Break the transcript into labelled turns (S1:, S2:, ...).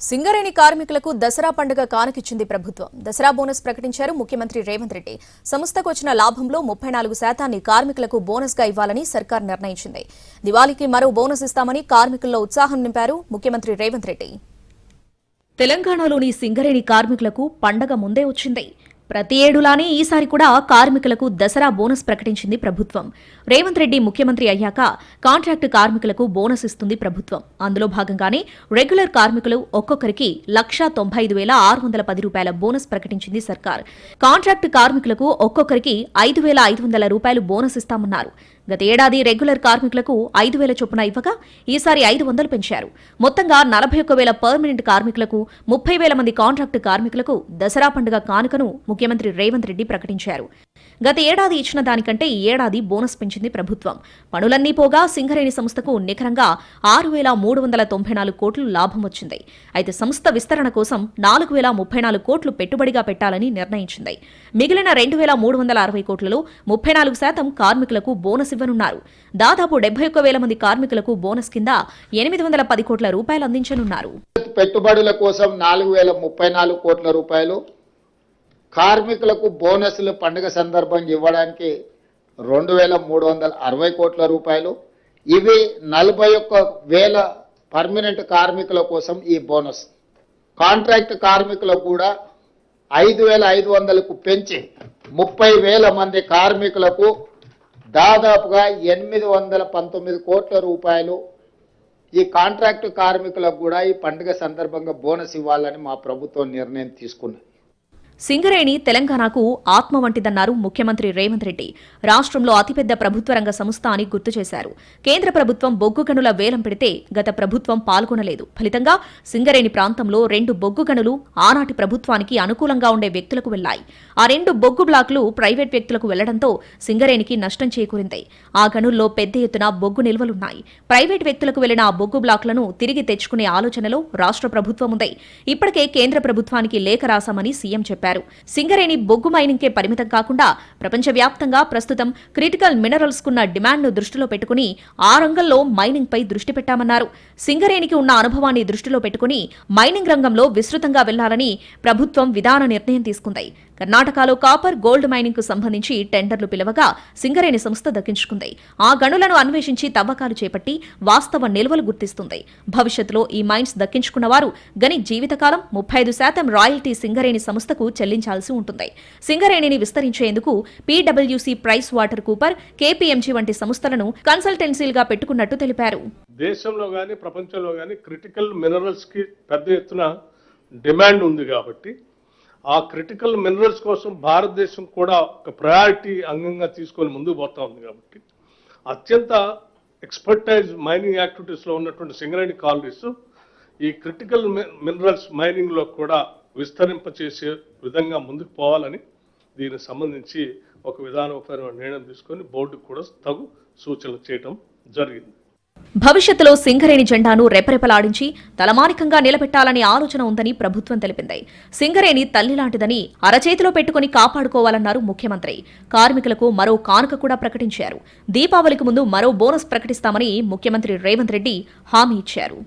S1: సింగరేణి కార్మికులకు దసరా పండుగ కానుకిచ్చింది ప్రభుత్వం. దసరా బోనస్ ప్రకటించారు ముఖ్యమంత్రి రేవంత్ రెడ్డి. సంస్థకు వచ్చిన లాభంలో 34% కార్మికులకు బోనస్ గా ఇవ్వాలని సర్కార్ నిర్ణయించింది. దివాళీకి మరో బోనస్ ఇస్తామని కార్మికుల్లో ఉత్సాహం నింపారు ముఖ్యమంత్రి రేవంత్ రెడ్డి. తెలంగాణలోని సింగరేణి కార్మికులకు పండగ ముందే వచ్చింది. ప్రతి ఏడులానే ఈసారి కూడా కార్మికులకు దసరా బోనస్ ప్రకటించింది ప్రభుత్వం. రేవంత్ రెడ్డి ముఖ్యమంత్రి అయ్యాక కాంట్రాక్టు కార్మికులకు బోనస్ ఇస్తుంది ప్రభుత్వం. అందులో భాగంగానే రెగ్యులర్ కార్మికులు ఒక్కొక్కరికి ₹1,95,610 బోనస్ ప్రకటించింది సర్కార్. కాంట్రాక్టు కార్మికులకు ఒక్కొక్కరికి ₹5,500 బోనస్ ఇస్తామన్నారు. గత ఏడాది రెగ్యులర్ కార్మికులకు 5,000 చొప్పున ఇవ్వగా ఈసారి 500 పెంచారు. మొత్తంగా 41,000 పర్మనెంట్ కార్మికులకు, 30,000 మంది కాంట్రాక్టు కార్మికులకు దసరా పండుగ కానుకను ముఖ్యమంత్రి రేవంత్ రెడ్డి ప్రకటించారు. గత ఏడాది ఇచ్చిన దానికంటే ఈ ఏడాది బోనస్ పెంచింది ప్రభుత్వం. పనులన్నీ పోగా సింగరేణి సంస్థకు నికరంగా 6,394 కోట్లు లాభం వచ్చింది. అయితే సంస్థ విస్తరణ కోసం 4,034 కోట్లు పెట్టుబడిగా పెట్టాలని నిర్ణయించింది. మిగిలిన 2,360 కోట్లలో 34% కార్మికులకు బోనస్ ఇవ్వనున్నారు. దాదాపు 71,000 మంది కార్మికులకు బోనస్ కింద 810 కోట్ల రూపాయలు అందించనున్నారు.
S2: పెట్టుబడుల కోసం 4,034 కోట్ల రూపాయలు, కార్మికులకు బోనస్లు పండుగ సందర్భంగా ఇవ్వడానికి 2,360 కోట్ల రూపాయలు. ఇవి 41,000 పర్మనెంట్ కార్మికుల కోసం ఈ బోనస్. కాంట్రాక్ట్ కార్మికులకు కూడా 5,500కు పెంచి 30,000 మంది కార్మికులకు దాదాపుగా 819 కోట్ల రూపాయలు ఈ కాంట్రాక్టు కార్మికులకు కూడా ఈ పండుగ సందర్భంగా బోనస్ ఇవ్వాలని మా ప్రభుత్వం నిర్ణయం తీసుకున్నది.
S1: సింగరేణి తెలంగాణకు ఆత్మ వంటిదన్నారు ముఖ్యమంత్రి రేవంత్ రెడ్డి. రాష్ట్రంలో అతిపెద్ద ప్రభుత్వ రంగ సంస్థ అని గుర్తు చేశారు. కేంద్ర ప్రభుత్వం బొగ్గు గనుల వేలం పెడితే గత ప్రభుత్వం పాల్గొనలేదు. ఫలితంగా సింగరేణి ప్రాంతంలో 2 బొగ్గు గనులు ఆనాటి ప్రభుత్వానికి అనుకూలంగా ఉండే వ్యక్తులకు వెళ్లాయి. ఆ 2 బొగ్గు బ్లాకులు ప్రైవేట్ వ్యక్తులకు వెళ్లడంతో సింగరేణికి నష్టం చేకూరింది. ఆ గనుల్లో పెద్ద ఎత్తున బొగ్గు నిల్వలున్నాయి. ప్రైవేట్ వ్యక్తులకు వెళ్లిన ఆ బొగ్గు బ్లాకులను తిరిగి తెచ్చుకునే ఆలోచనలో రాష్ట్ర ప్రభుత్వం ఉంది. ఇప్పటికే కేంద్ర ప్రభుత్వానికి లేఖ రాశామని సీఎం చెప్పారు. సింగరేణి బొగ్గు మైనింగ్కే పరిమితం కాకుండా ప్రపంచవ్యాప్తంగా ప్రస్తుతం క్రిటికల్ మినరల్స్ కున్న డిమాండ్ను దృష్టిలో పెట్టుకుని ఆ రంగంలో మైనింగ్ పై దృష్టి పెట్టామన్నారు. సింగరేణికి ఉన్న అనుభవాన్ని దృష్టిలో పెట్టుకుని మైనింగ్ రంగంలో విస్తృతంగా వెళ్లాలని ప్రభుత్వం విధాన నిర్ణయం తీసుకుంది. కర్ణాటకలో కాపర్, గోల్డ్ మైనింగ్ కు సంబంధించి టెండర్లు పిలవగా సింగరేణి సంస్థ దక్కించుకుంది. ఆ గనులను అన్వేషించి తవ్వకాలు చేపట్టి వాస్తవ నిల్వలు గుర్తిస్తుంది. భవిష్యత్తులో ఈ మైన్స్ దక్కించుకున్న వారు గని జీవితకాలం 35% రాయల్టీ సింగరేణి సంస్థకు చెల్లించాల్సి ఉంటుంది. సింగరేణిని విస్తరించేందుకు పీడబ్ల్యూసీ, ప్రైస్ వాటర్ కూపర్, కేపీఎంజీ వంటి సంస్థలను కన్సల్టెన్సీలుగా పెట్టుకున్నట్టు తెలిపారు.
S3: దేశంలో గానీ ప్రపంచంలో గానీ క్రిటికల్ మినరల్స్ కి పెద్ద ఎత్తున డిమాండ్ ఉంది కాబట్టి ఆ క్రిటికల్ మినరల్స్ కోసం భారతదేశం కూడా ఒక ప్రయారిటీ అంగంగా తీసుకొని ముందుకు పోతా ఉంది కాబట్టి అత్యంత ఎక్స్పర్టైజ్ మైనింగ్ యాక్టివిటీస్లో ఉన్నటువంటి సింగరేణి కాలనీస్ ఈ క్రిటికల్ మినరల్స్ మైనింగ్లో కూడా విస్తరింపచేసే విధంగా ముందుకు పోవాలని దీనికి సంబంధించి ఒక విధానపరమైన నిర్ణయం తీసుకొని బోర్డుకు కూడా తగు సూచనలు చేయడం జరిగింది.
S1: భవిష్యత్తులో సింగరేణి జెండాను రెపరెపలాడించి తలమానికంగా నిలబెట్టాలనే ఆలోచన ఉందని ప్రభుత్వం తెలిపింది. సింగరేణి తల్లిలాంటిదని అరచేతిలో పెట్టుకుని కాపాడుకోవాలన్నారు ముఖ్యమంత్రి. కార్మికులకు మరో కానుక కూడా ప్రకటించారు. దీపావళికి ముందు మరో బోనస్ ప్రకటిస్తామని ముఖ్యమంత్రి రేవంత్ రెడ్డి హామీ ఇచ్చారు.